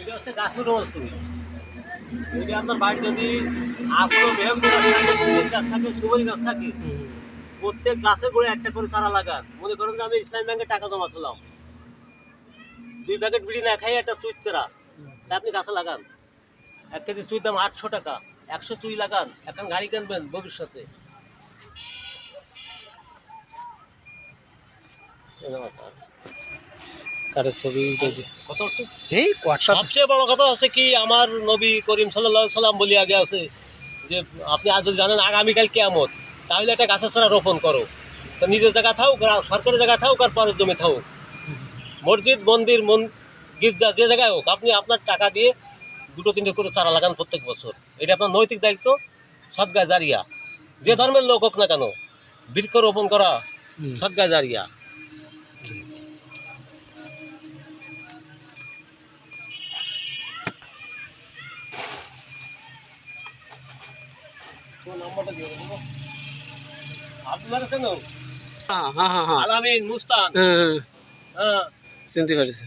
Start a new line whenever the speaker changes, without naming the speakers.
এটা হচ্ছে গাছের অবস্থা। যদি আপনার বাড়ি যদি আপনার মেহগনি গাছ থাকে, সুন্দর গাছ থাকে, সুপারি গাছ থাকে, প্রত্যেক গাছের গোড়ে একটা করে চারা লাগান। মনে করেন যে আমি ইসলামী ব্যাংকে টাকা জমা করলাম, 2 প্যাকেট বিড়ি না খাই একটা চুই চারা, তা আপনি গাছে লাগান। 1 কেজি চুইর দাম 800 টাকা, 100 চুই লাগান, এখন গাড়ি কিনবেন ভবিষ্যতে।
কারো ছবি
কত হচ্ছে?
এই কথা
সবচেয়ে বড় কথা হচ্ছে কি, আমার নবী করিম সাল্লাল্লাহু আলাইহি সাল্লাম বলে আগে আছে যে আপনি আজ যদি জানেন আগামীকাল কিয়ামত, তাহলে একটা গাছের চারা রোপণ করো। তো নিজের জায়গা থাকুক, সরকারি জায়গা থাকুক, আর পরের জমি থাকুক, মসজিদ মন্দির গির্জা যে জায়গায় হোক, আপনি আপনার টাকা দিয়ে 2-3টে করে চারা লাগান প্রত্যেক বছর। এটা আপনার নৈতিক দায়িত্ব, সদকা জারিয়া। যে ধর্মের লোক হোক না কেন, বৃক্ষ রোপণ করা সদকা জারিয়া। নাম্বারটা দিয়ে দেবো আপনার কেন?
হ্যাঁ হ্যাঁ হ্যাঁ
আলামিন মুস্তান।
হ্যাঁ
হ্যাঁ,
চিনতে পারছি।